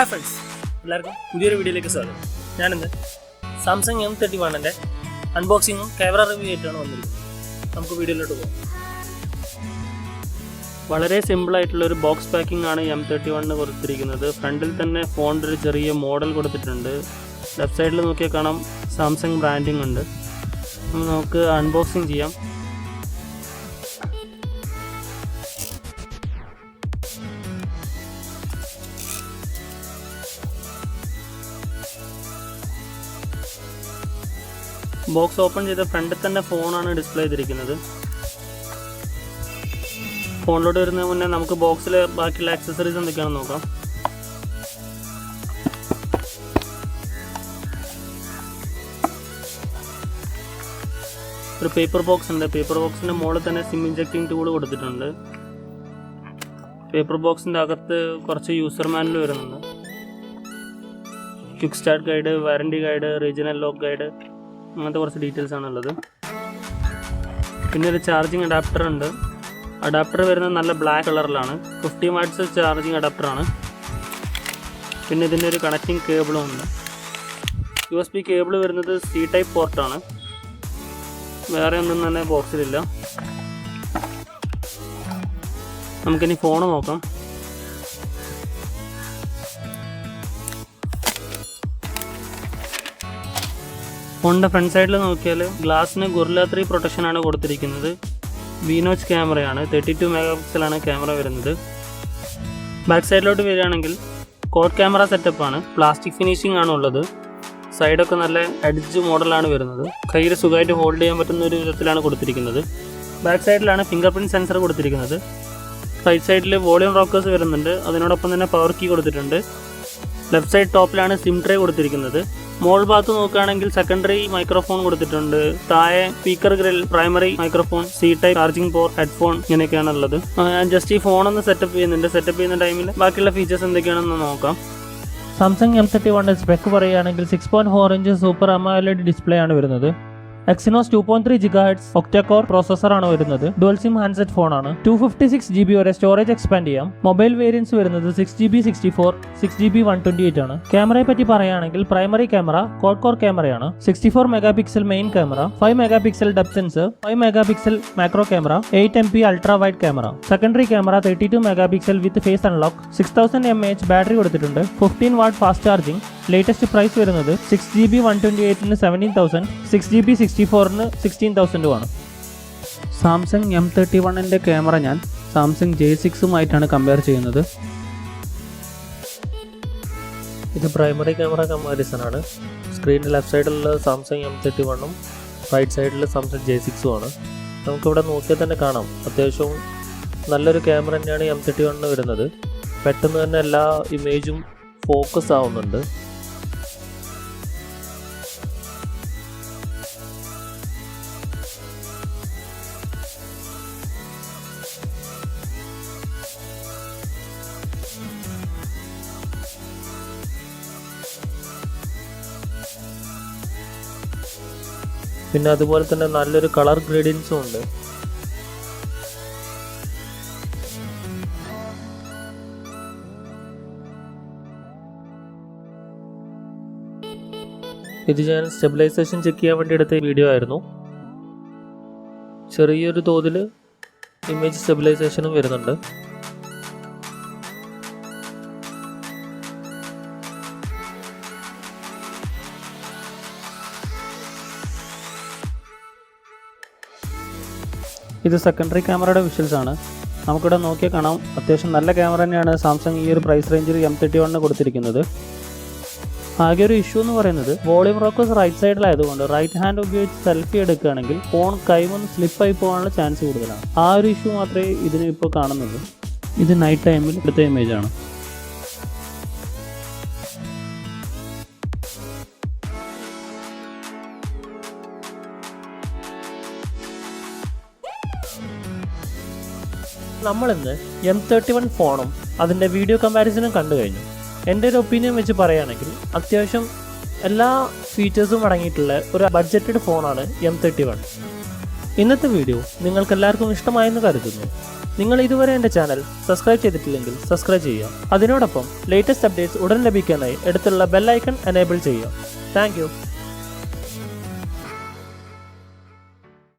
Hi friends, എല്ലാവർക്കും പുതിയൊരു വീഡിയോയിലേക്ക് സ്വാഗതം. ഞാനിന്ന് സാംസങ് M31 അൺബോക്സിങ്ങും ക്യാമറ റിവ്യൂ ആയിട്ടാണ് വന്നിരിക്കുന്നത്. നമുക്ക് വീഡിയോയിലോട്ട് പോകാം. വളരെ സിമ്പിളായിട്ടുള്ളൊരു ബോക്സ് പാക്കിംഗ് ആണ് M31 കൊടുത്തിരിക്കുന്നത്. ഫ്രണ്ടിൽ തന്നെ ഫോണിൻ്റെ ഒരു ചെറിയ മോഡൽ കൊടുത്തിട്ടുണ്ട്. ലെഫ്റ്റ് സൈഡിൽ നോക്കിയാൽ കാണാം സാംസങ് ബ്രാൻഡിങ് ഉണ്ട്. നമുക്ക് അൺബോക്സിങ് ചെയ്യാം. ബോക്സ് ഓപ്പൺ ചെയ്ത ഫ്രണ്ടിൽ തന്നെ ഫോണാണ് ഡിസ്പ്ലേ ചെയ്തിരിക്കുന്നത്. ഫോണിലോട്ട് വരുന്നതിന് മുന്നേ നമുക്ക് ബോക്സിൽ ബാക്കിയുള്ള ആക്സസറീസ് എന്തൊക്കെയാണെന്ന് നോക്കാം. ഒരു പേപ്പർ ബോക്സ് ഉണ്ട്. പേപ്പർ ബോക്സിൻ്റെ മുകളിൽ തന്നെ സിം ഇഞ്ചക്റ്റിംഗ് ടൂൾ കൊടുത്തിട്ടുണ്ട്. പേപ്പർ ബോക്സിൻ്റെ അകത്ത് കുറച്ച് യൂസർ മാനുവൽ വരുന്നുണ്ട്. Quick start guide, warranty guide, regional lock guide, അങ്ങനത്തെ കുറച്ച് ഡീറ്റെയിൽസ് ആണുള്ളത്. പിന്നെ ഒരു ചാർജിങ് അഡാപ്റ്റർ ഉണ്ട്. അഡാപ്റ്റർ വരുന്നത് നല്ല ബ്ലാക്ക് കളറിലാണ്. 50 വാട്ട്സ് ചാർജിങ് അഡാപ്റ്ററാണ്. പിന്നെ ഇതിൻ്റെ ഒരു കണക്റ്റിംഗ് കേബിളും ഉണ്ട്. USB കേബിൾ വരുന്നത് C ടൈപ്പ് പോർട്ടാണ്. വേറെ ഒന്നും തന്നെ ബോക്സിലില്ല. നമുക്കിനി ഫോൺ നോക്കാം. ഫോണിൻ്റെ ഫ്രണ്ട് സൈഡിൽ നോക്കിയാൽ ഗ്ലാസ്സിന് Gorilla 3 പ്രൊട്ടക്ഷനാണ് കൊടുത്തിരിക്കുന്നത്. V-Notch ക്യാമറയാണ്. 32 മെഗാപിക്സലാണ് ക്യാമറ വരുന്നത്. ബാക്ക് സൈഡിലോട്ട് വരികയാണെങ്കിൽ കോഡ് ക്യാമറ സെറ്റപ്പാണ്. പ്ലാസ്റ്റിക് ഫിനിഷിംഗ് ആണ് ഉള്ളത്. സൈഡൊക്കെ നല്ല എഡ്ജ് മോഡലാണ് വരുന്നത്. കയ്യിൽ സുഖമായിട്ട് ഹോൾഡ് ചെയ്യാൻ പറ്റുന്ന ഒരു വിധത്തിലാണ് കൊടുത്തിരിക്കുന്നത്. ബാക്ക് സൈഡിലാണ് ഫിംഗർ പ്രിൻറ്റ് സെൻസർ കൊടുത്തിരിക്കുന്നത്. റൈറ്റ് സൈഡിൽ വോളിയം റോക്കേഴ്സ് വരുന്നുണ്ട്. അതിനോടൊപ്പം തന്നെ പവർ കീ കൊടുത്തിട്ടുണ്ട്. ലെഫ്റ്റ് സൈഡ് ടോപ്പിലാണ് സിം ട്രേ കൊടുത്തിരിക്കുന്നത്. മോൾ ഭാഗത്ത് നോക്കുകയാണെങ്കിൽ സെക്കൻഡറി മൈക്രോഫോൺ കൊടുത്തിട്ടുണ്ട്. താഴെ speaker grill, primary microphone, C type charging port, headphone, ഇങ്ങനെയൊക്കെയാണ് ഉള്ളത്. ഞാൻ ജസ്റ്റ് ഈ ഫോണൊന്ന് സെറ്റപ്പ് ചെയ്യുന്നുണ്ട്. സെറ്റപ്പ് ചെയ്യുന്ന ടൈമിൽ ബാക്കിയുള്ള ഫീച്ചേഴ്സ് എന്തൊക്കെയാണെന്ന് നോക്കാം. സാംസങ് M31 സ്പെക്ക് പറയുകയാണെങ്കിൽ 6.4 ഇഞ്ച് സൂപ്പർ AMOLED ഡിസ്പ്ലേ ആണ് വരുന്നത്. Exynos 2.3 GHz ഒക്ട-കോർ പ്രോസസ്സറാണ് വരുന്നത്. ഡുവൽ സിം ഹാൻഡ്സെറ്റ് ഫോണാണ്. 256GB വരെ സ്റ്റോറേജ് എക്സ്പാൻഡ് ചെയ്യാം. മൊബൈൽ വേരിയൻസ് വരുന്നത് 6GB 64, 6GB 128 ആണ്. ക്യാമറയെ പറ്റി പറയുകയാണെങ്കിൽ പ്രൈമറി ക്യാമറ ക്വാഡ് കോർ ക്യാമറയാണ്. 64 megapixel main camera, 5 megapixel depth sensor, 5 megapixel macro camera, 8MP ultra wide camera. Secondary camera 32 megapixel with face unlock. 6000 mAh battery കൊടുത്തിട്ടുണ്ട്. 15 watt fast charging. Latest price വരുന്നത് 6GB 128 17,000, 6GB 64 16,000 ആണ്. Samsung M31 camera ഞാൻ Samsung J6 compare ചെയ്യുന്നത്. ഇത് primary camera comparison ആണ്. സ്ക്രീനിൽ left സൈഡിലുള്ള Samsung M31 right സൈഡിൽ സാംസങ് J6 ആണ്. നമുക്കിവിടെ നോക്കിയാൽ തന്നെ കാണാം, അത്യാവശ്യം നല്ലൊരു ക്യാമറ തന്നെയാണ് M31 വരുന്നത്. പെട്ടെന്ന് തന്നെ എല്ലാ ഇമേജും ഫോക്കസ് ആവുന്നുണ്ട്. പിന്നെ അതുപോലെ തന്നെ നല്ലൊരു കളർ ഗ്രേഡിയൻസും ഉണ്ട്. ഇത് ഞാൻ സ്റ്റെബിലൈസേഷൻ ചെക്ക് ചെയ്യാൻ വേണ്ടി എടുത്ത വീഡിയോ ആയിരുന്നു. ചെറിയൊരു തോതിൽ ഇമേജ് സ്റ്റെബിലൈസേഷനും വരുന്നുണ്ട്. ഇത് സെക്കൻഡറി ക്യാമറയുടെ വിഷ്വൽസ് ആണ്. നമുക്കിവിടെ നോക്കിയാൽ കാണാം, അത്യാവശ്യം നല്ല ക്യാമറ തന്നെയാണ് സാംസങ് ഈ ഒരു പ്രൈസ് റേഞ്ചിൽ M31 കൊടുത്തിരിക്കുന്നത്. ആകെ ഒരു ഇഷ്യൂ എന്ന് പറയുന്നത് വോളിയം റോക്കേഴ്സ് റൈറ്റ് സൈഡിലായതുകൊണ്ട് റൈറ്റ് ഹാൻഡ് ഉപയോഗിച്ച് സെൽഫി എടുക്കുകയാണെങ്കിൽ ഫോൺ കൈമൊന്ന് സ്ലിപ്പായി പോകാനുള്ള ചാൻസ് കൂടുതലാണ്. ആ ഒരു ഇഷ്യൂ മാത്രമേ ഇതിന് ഇപ്പോൾ കാണുന്നുള്ളൂ. ഇത് നൈറ്റ് ടൈമിൽ എടുത്ത ഇമേജാണ്. നമ്മളിന്ന് M31 ഫോണും അതിൻ്റെ വീഡിയോ കമ്പാരിസണും കണ്ടു കഴിഞ്ഞു. എൻ്റെ ഒരു ഒപ്പീനിയൻ വെച്ച് പറയുകയാണെങ്കിൽ അത്യാവശ്യം എല്ലാ ഫീച്ചേഴ്സും അടങ്ങിയിട്ടുള്ള ഒരു ബഡ്ജറ്റഡ് ഫോണാണ് M31. ഇന്നത്തെ വീഡിയോ നിങ്ങൾക്കെല്ലാവർക്കും ഇഷ്ടമായെന്ന് കരുതുന്നു. നിങ്ങൾ ഇതുവരെ എൻ്റെ ചാനൽ സബ്സ്ക്രൈബ് ചെയ്തിട്ടില്ലെങ്കിൽ സബ്സ്ക്രൈബ് ചെയ്യുക. അതിനോടൊപ്പം ലേറ്റസ്റ്റ് അപ്ഡേറ്റ്സ് ഉടൻ ലഭിക്കാനായി അടുത്തുള്ള ബെൽ ഐക്കൺ എനേബിൾ ചെയ്യുക. താങ്ക്